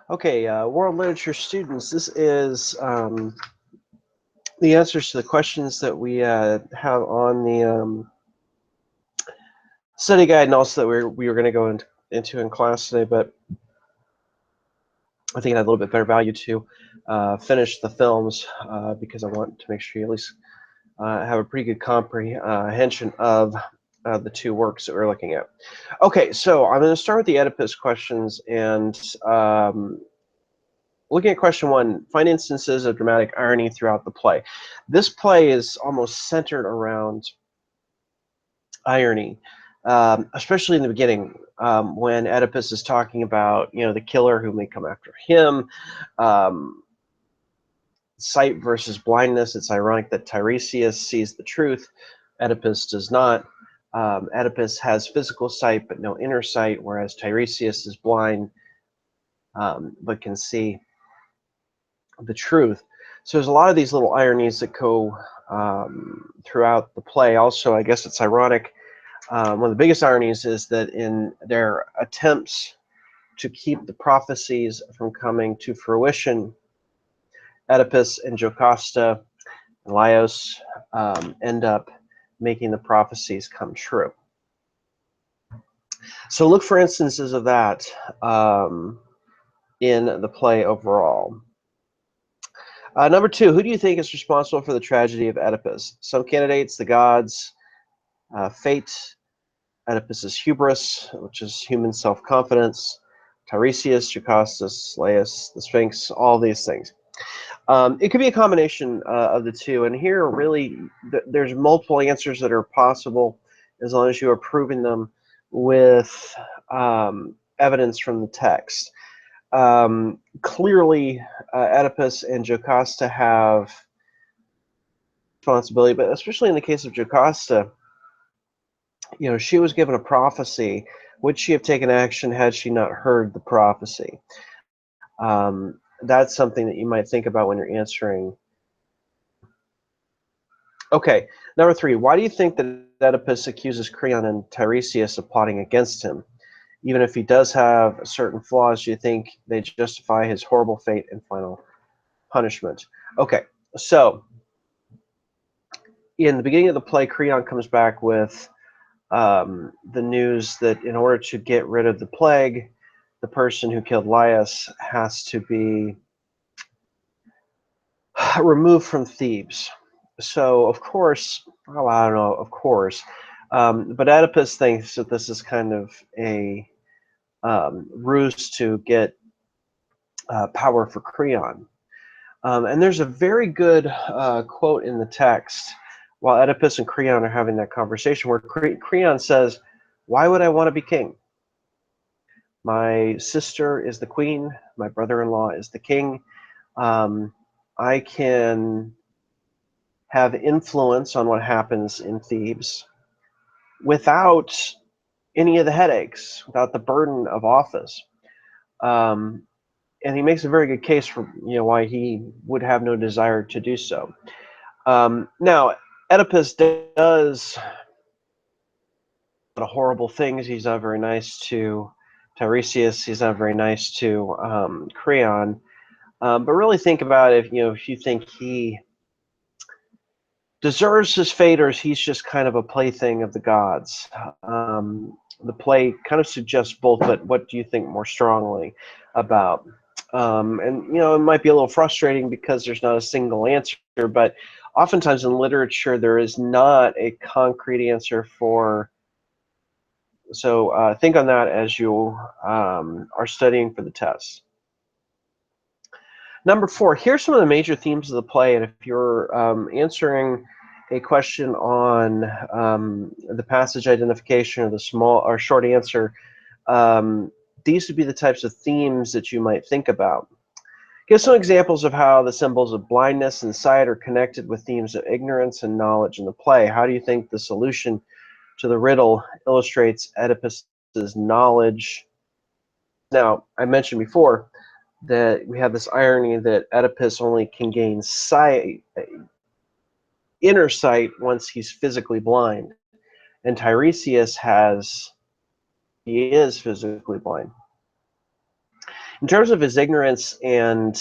Okay, world literature students, this is the answers to the questions that we have on the study guide, and also that we were going to go into in class today, but I think it had a little bit better value to finish the films because I want to make sure you at least have a pretty good comprehension of the two works that we're looking at. Okay, so I'm going to start with the Oedipus questions, and looking at question 1, find instances of dramatic irony throughout the play. This play is almost centered around irony, especially in the beginning when Oedipus is talking about, the killer who may come after him. Sight versus blindness. It's ironic that Tiresias sees the truth. Oedipus does not. Oedipus has physical sight but no inner sight, whereas Tiresias is blind but can see the truth. So there's a lot of these little ironies that go throughout the play. Also, I guess it's ironic. One of the biggest ironies is that in their attempts to keep the prophecies from coming to fruition, Oedipus and Jocasta and Laios end up making the prophecies come true. So look for instances of that in the play overall. Number 2, who do you think is responsible for the tragedy of Oedipus? Some candidates: the gods, fate, Oedipus's hubris, which is human self-confidence, Tiresias, Jocastus, Laius, the Sphinx, all these things. It could be a combination of the two, and here really there's multiple answers that are possible as long as you are proving them with evidence from the text. Clearly, Oedipus and Jocasta have responsibility, but especially in the case of Jocasta, she was given a prophecy. Would she have taken action had she not heard the prophecy? That's something that you might think about when you're answering. Okay, number 3, why do you think that Oedipus accuses Creon and Tiresias of plotting against him? Even if he does have certain flaws, do you think they justify his horrible fate and final punishment? Okay, so in the beginning of the play, Creon comes back with the news that in order to get rid of the plague, the person who killed Laius has to be removed from Thebes. So, of course, well, I don't know, of course, but Oedipus thinks that this is kind of a ruse to get power for Creon. And there's a very good quote in the text while Oedipus and Creon are having that conversation where Creon says, "Why would I want to be king? My sister is the queen, my brother-in-law is the king. I can have influence on what happens in Thebes without any of the headaches, without the burden of office." And he makes a very good case for why he would have no desire to do so. Now, Oedipus does a lot of horrible things. He's not very nice to Tiresias. He's not very nice to Creon. But really think about it, if you think he deserves his fate or he's just kind of a plaything of the gods. The play kind of suggests both, but what do you think more strongly about? And it might be a little frustrating because there's not a single answer, but oftentimes in literature there is not a concrete answer for. So think on that as you are studying for the test. Number 4, here's some of the major themes of the play, and if you're answering a question on the passage identification or the small or short answer, these would be the types of themes that you might think about. Give some examples of how the symbols of blindness and sight are connected with themes of ignorance and knowledge in the play. How do you think the solution to the riddle illustrates Oedipus's knowledge? Now, I mentioned before that we have this irony that Oedipus only can gain sight, inner sight, once he's physically blind, and Tiresias he is physically blind. In terms of his ignorance and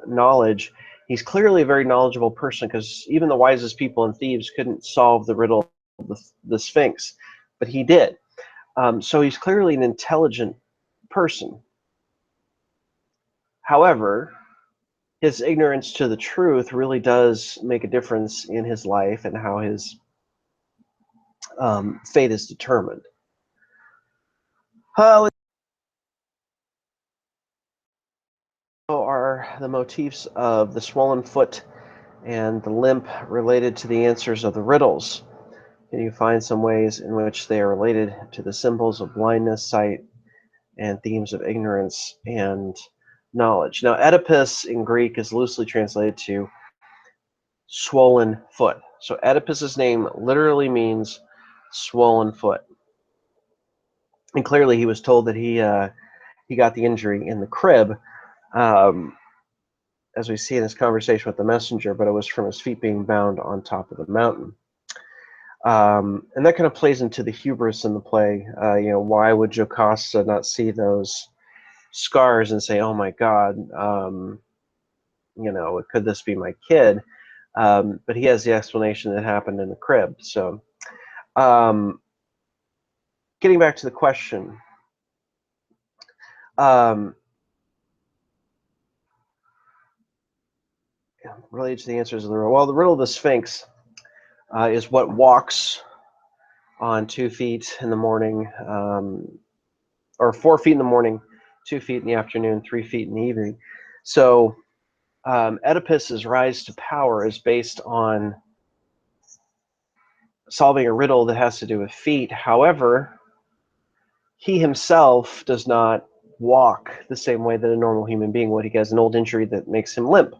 knowledge, he's clearly a very knowledgeable person, because even the wisest people in Thebes couldn't solve the riddle of the Sphinx, but he did. So he's clearly an intelligent person. However, his ignorance to the truth really does make a difference in his life and how his fate is determined. Are the motifs of the swollen foot and the limp related to the answers of the riddles? Can you find some ways in which they are related to the symbols of blindness, sight, and themes of ignorance and knowledge? Now, Oedipus in Greek is loosely translated to swollen foot. So Oedipus's name literally means swollen foot. And clearly he was told that he got the injury in the crib, as we see in his conversation with the messenger, but it was from his feet being bound on top of the mountain. And that kind of plays into the hubris in the play. Why would Jocasta not see those scars and say, "Oh my God, could this be my kid?" But he has the explanation that happened in the crib. So, getting back to the question, related to the answers of the riddle. Well, the riddle of the Sphinx is what walks on 2 feet in the morning, or 4 feet in the morning, 2 feet in the afternoon, 3 feet in the evening. So Oedipus's rise to power is based on solving a riddle that has to do with feet. However, he himself does not walk the same way that a normal human being would. He has an old injury that makes him limp.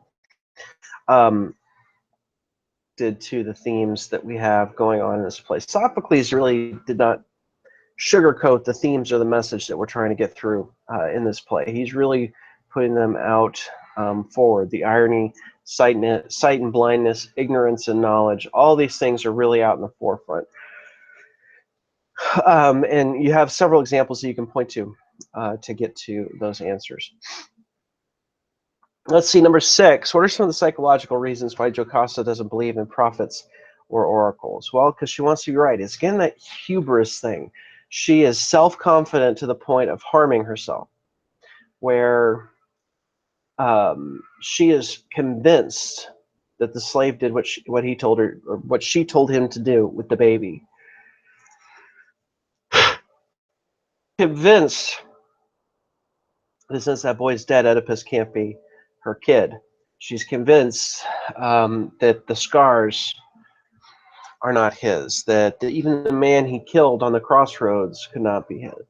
To the themes that we have going on in this play. Sophocles really did not sugarcoat the themes or the message that we're trying to get through in this play. He's really putting them out forward. The irony, sight and blindness, ignorance and knowledge, all these things are really out in the forefront. And you have several examples that you can point to get to those answers. Let's see, number 6. What are some of the psychological reasons why Jocasta doesn't believe in prophets or oracles? Well, because she wants to be right. It's again that hubris thing. She is self-confident to the point of harming herself, where she is convinced that the slave did what he told her, or what she told him to do with the baby. Convinced that since that boy's dead, Oedipus can't be her kid. She's convinced that the scars are not his, that even the man he killed on the crossroads could not be his.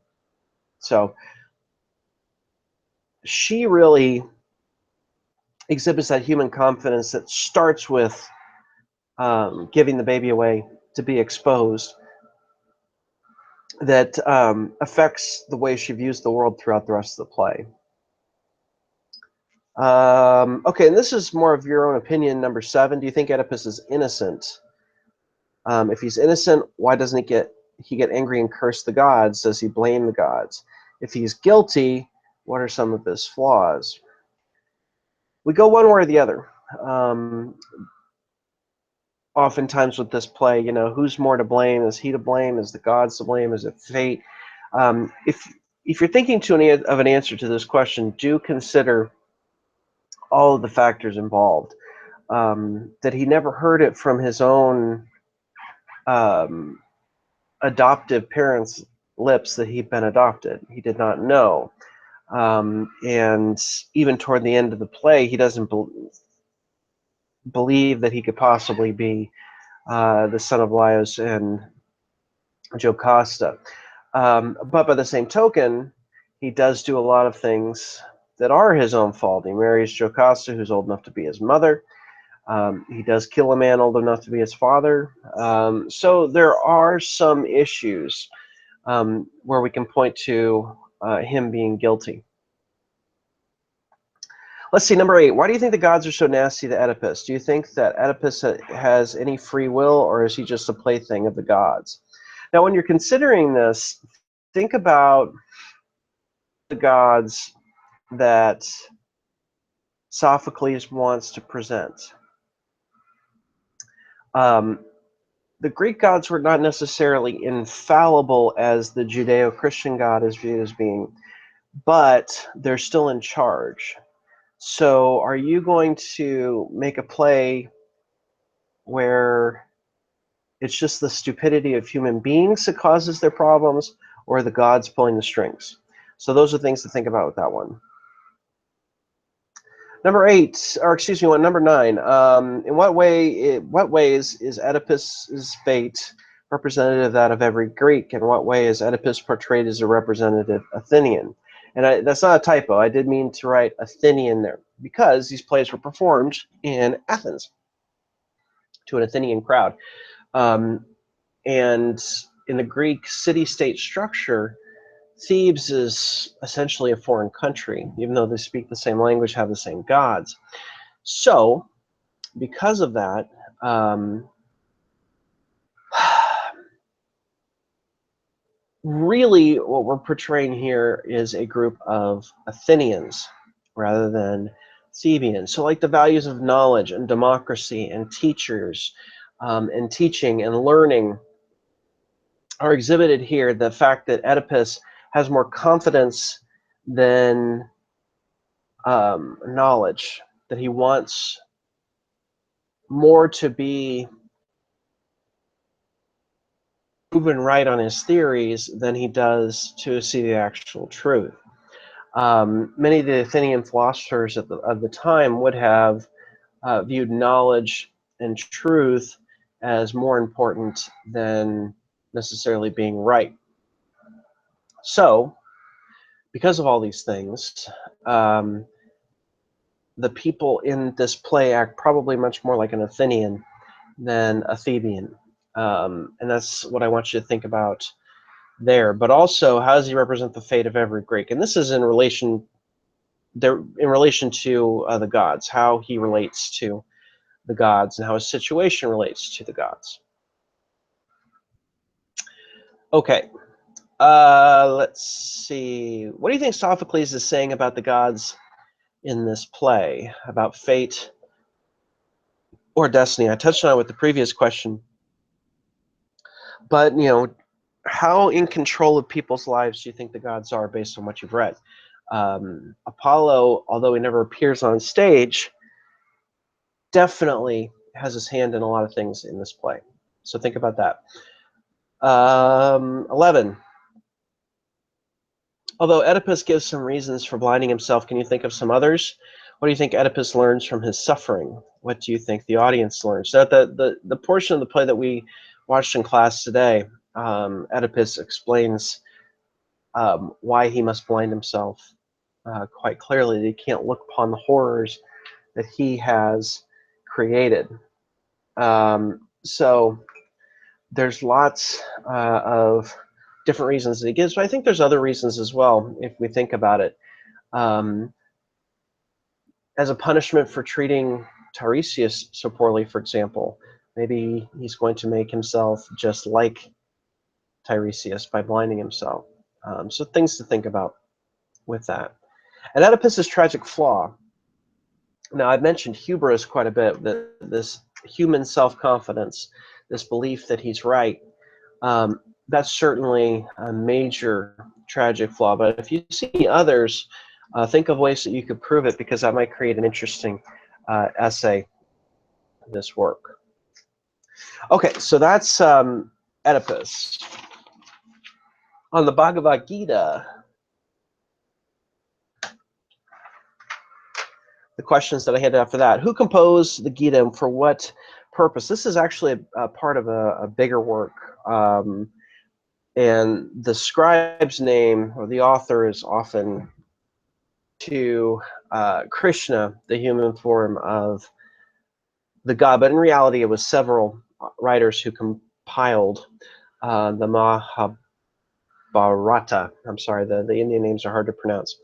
So she really exhibits that human confidence that starts with giving the baby away to be exposed, that affects the way she views the world throughout the rest of the play. Okay, and this is more of your own opinion. Number 7, do you think Oedipus is innocent? If he's innocent, why doesn't he get angry and curse the gods? Does he blame the gods? If he's guilty, what are some of his flaws? We go one way or the other. Oftentimes with this play, who's more to blame? Is he to blame? Is the gods to blame? Is it fate? If you're thinking of an answer to this question, do consider all of the factors involved. That he never heard it from his own adoptive parents' lips that he'd been adopted. He did not know. And even toward the end of the play, he doesn't believe that he could possibly be the son of Laios and Jocasta. But by the same token, he does do a lot of things that are his own fault. He marries Jocasta, who's old enough to be his mother. He does kill a man old enough to be his father. So there are some issues where we can point to him being guilty. Let's see, number 8. Why do you think the gods are so nasty to Oedipus? Do you think that Oedipus has any free will, or is he just a plaything of the gods? Now, when you're considering this, think about the gods that Sophocles wants to present. The Greek gods were not necessarily infallible as the Judeo-Christian God is viewed as being, but they're still in charge. So are you going to make a play where it's just the stupidity of human beings that causes their problems, or the gods pulling the strings? So those are things to think about with that one. Number 8, or excuse me, number 9. In what ways is Oedipus's fate representative of that of every Greek? In what way is Oedipus portrayed as a representative Athenian? And that's not a typo. I did mean to write Athenian there, because these plays were performed in Athens to an Athenian crowd. And in the Greek city-state structure, Thebes is essentially a foreign country, even though they speak the same language, have the same gods. So, because of that, really what we're portraying here is a group of Athenians rather than Thebians. So like the values of knowledge and democracy and teachers and teaching and learning are exhibited here. The fact that Oedipus has more confidence than knowledge, that he wants more to be proven right on his theories than he does to see the actual truth. Many of the Athenian philosophers of the time would have viewed knowledge and truth as more important than necessarily being right. So, because of all these things, the people in this play act probably much more like an Athenian than a Thebian. And that's what I want you to think about there. But also, how does he represent the fate of every Greek? And this is in relation to the gods, how he relates to the gods and how his situation relates to the gods. Okay, let's see. What do you think Sophocles is saying about the gods in this play, about fate or destiny? I touched on it with the previous question, but how in control of people's lives do you think the gods are based on what you've read? Apollo, although he never appears on stage, definitely has his hand in a lot of things in this play. So think about that. 11. Although Oedipus gives some reasons for blinding himself, can you think of some others? What do you think Oedipus learns from his suffering? What do you think the audience learns? So the portion of the play that we watched in class today, Oedipus explains why he must blind himself quite clearly. That he can't look upon the horrors that he has created. So there's lots of different reasons that he gives, but I think there's other reasons as well if we think about it. As a punishment for treating Tiresias so poorly, for example, maybe he's going to make himself just like Tiresias by blinding himself. So things to think about with that. And Oedipus's tragic flaw. Now, I've mentioned hubris quite a bit, this human self-confidence, this belief that he's right. That's certainly a major tragic flaw. But if you see others, think of ways that you could prove it, because that might create an interesting essay in this work. Okay, so that's Oedipus. On the Bhagavad Gita, the questions that I had after that. Who composed the Gita and for what purpose? This is actually a part of a bigger work. And the scribe's name, or the author, is often to Krishna, the human form of the god. But in reality, it was several writers who compiled the Mahabharata. I'm sorry, the Indian names are hard to pronounce.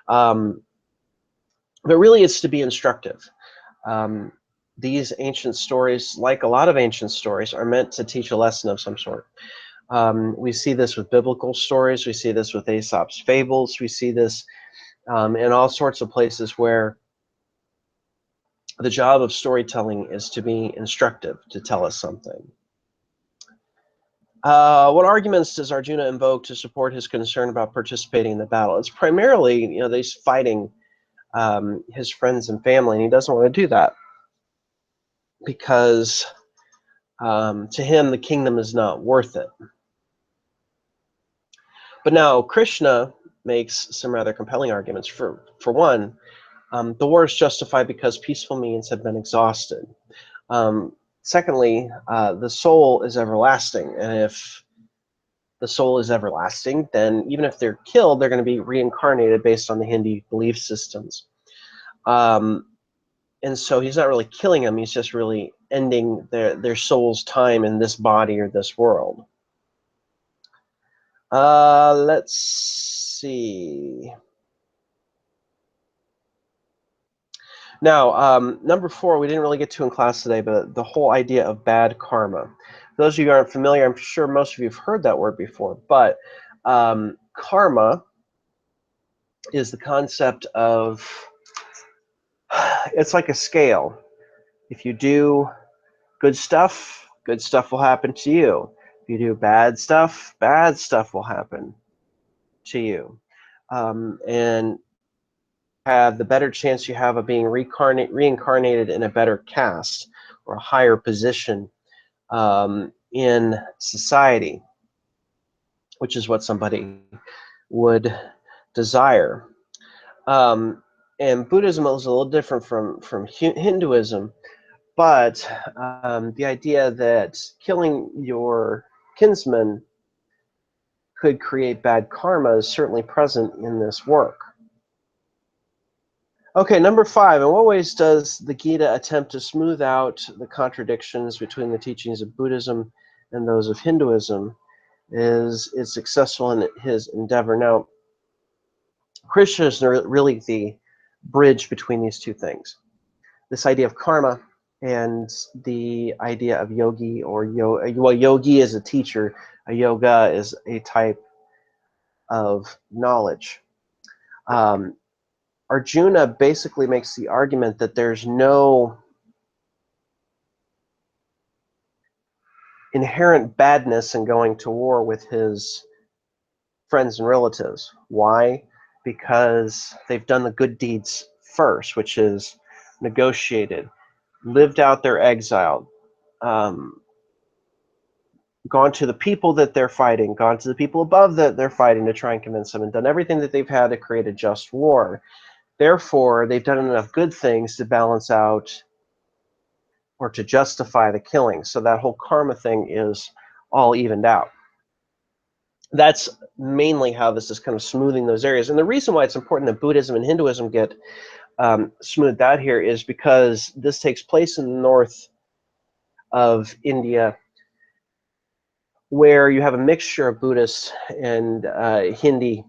But really, it's to be instructive. These ancient stories, like a lot of ancient stories, are meant to teach a lesson of some sort. We see this with biblical stories. We see this with Aesop's fables. We see this and all sorts of places where the job of storytelling is to be instructive, to tell us something. What arguments does Arjuna invoke to support his concern about participating in the battle? It's primarily, that he's fighting his friends and family, and he doesn't want to do that because to him the kingdom is not worth it. But now Krishna makes some rather compelling arguments. For one, the war is justified because peaceful means have been exhausted. Secondly, the soul is everlasting, and if the soul is everlasting, then even if they're killed, they're going to be reincarnated based on the Hindu belief systems. And so he's not really killing them, he's just really ending their soul's time in this body or this world. Let's see. Now, number 4, we didn't really get to in class today, but the whole idea of bad karma. For those of you who aren't familiar, I'm sure most of you have heard that word before, but karma is the concept of, it's like a scale. If you do good stuff will happen to you. If you do bad stuff will happen to you. And have the better chance you have of being reincarnated in a better caste or a higher position in society, which is what somebody would desire. And Buddhism is a little different from Hinduism, but the idea that killing your kinsman could create bad karma is certainly present in this work. Okay, number 5, in what ways does the Gita attempt to smooth out the contradictions between the teachings of Buddhism and those of Hinduism? Is successful in his endeavor? Now, Krishna is really the bridge between these two things. This idea of karma and the idea of yogi, or well, yogi is a teacher, a yoga is a type of knowledge. Arjuna basically makes the argument that there's no inherent badness in going to war with his friends and relatives. Why? Because they've done the good deeds first, which is negotiated, lived out their exile, gone to the people that they're fighting, gone to the people above that they're fighting to try and convince them, and done everything that they've had to create a just war. Therefore, they've done enough good things to balance out or to justify the killing. So that whole karma thing is all evened out. That's mainly how this is kind of smoothing those areas. And the reason why it's important that Buddhism and Hinduism get smoothed out here is because this takes place in the north of India, where you have a mixture of Buddhist and Hindi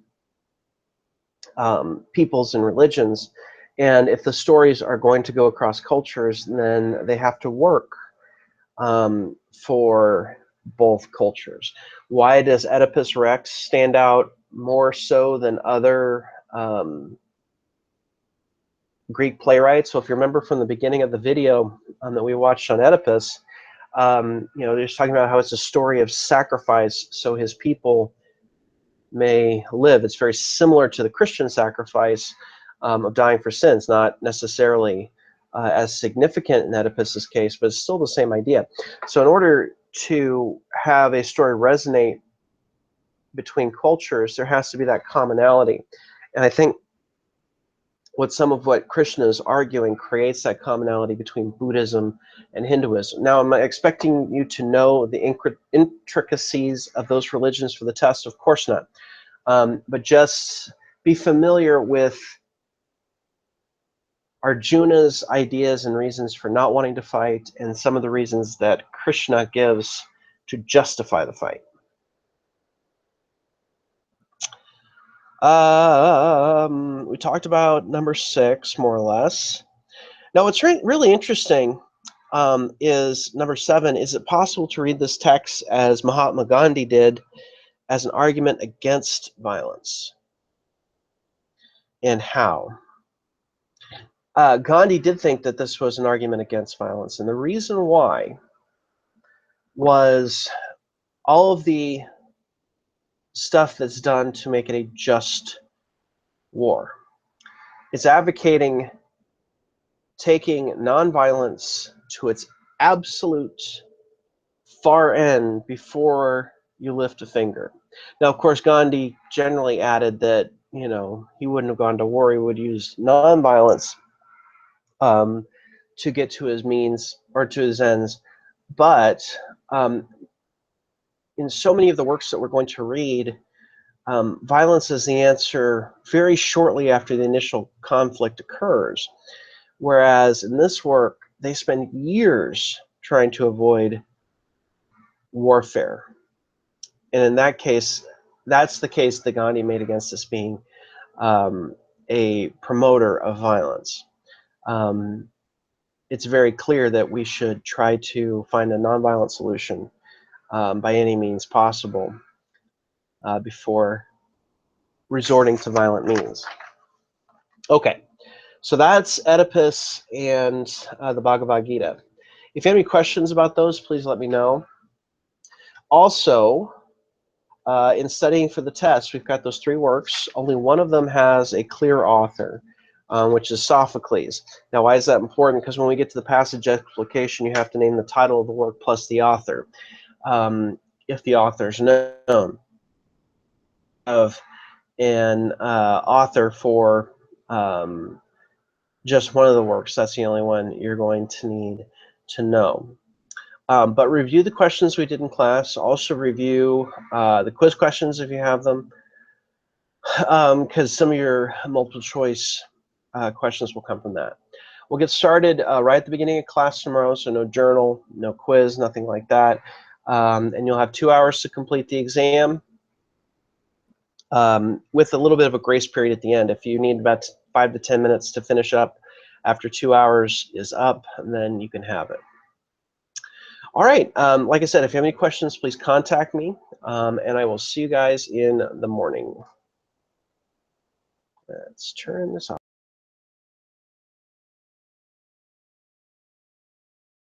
peoples and religions. And if the stories are going to go across cultures, then they have to work for both cultures. Why does Oedipus Rex stand out more so than other Greek playwrights? So if you remember from the beginning of the video that we watched on Oedipus, they're just talking about how it's a story of sacrifice so his people may live. It's very similar to the Christian sacrifice of dying for sins, not necessarily as significant in Oedipus's case, but it's still the same idea. So in order to have a story resonate between cultures, there has to be that commonality. And I think some of what Krishna is arguing creates that commonality between Buddhism and Hinduism. Now, am I expecting you to know the intricacies of those religions for the test? Of course not. But just be familiar with Arjuna's ideas and reasons for not wanting to fight, and some of the reasons that Krishna gives to justify the fight. We talked about number 6, more or less. Now, what's really interesting is number 7. Is it possible to read this text as Mahatma Gandhi did, as an argument against violence? and how. Gandhi did think that this was an argument against violence, and the reason why was all of the stuff that's done to make it a just war. It's advocating taking nonviolence to its absolute far end before you lift a finger. Now, of course, Gandhi generally added that, you know, he wouldn't have gone to war. He would use nonviolence to get to his means or to his ends. But in so many of the works that we're going to read, violence is the answer very shortly after the initial conflict occurs. Whereas in this work, they spend years trying to avoid warfare. And in that case, that's the case that Gandhi made against us being a promoter of violence. It's very clear that we should try to find a nonviolent solution by any means possible before resorting to violent means. Okay, so that's Oedipus and the Bhagavad Gita. If you have any questions about those, please let me know. Also, in studying for the test, we've got those 3 works. Only one of them has a clear author, which is Sophocles. Now, why is that important? Because when we get to the passage explication, you have to name the title of the work plus the author, if the author is known. Of an author for just one of the works, that's the only one you're going to need to know. But review the questions we did in class. Also review the quiz questions if you have them, because some of your multiple choice questions will come from that. We'll get started right at the beginning of class tomorrow, so no journal, no quiz, nothing like that. And you'll have 2 hours to complete the exam with a little bit of a grace period at the end. If you need about 5 to 10 minutes to finish up after 2 hours is up, and then you can have it. All right, like I said, if you have any questions, please contact me, and I will see you guys in the morning. Let's turn this off.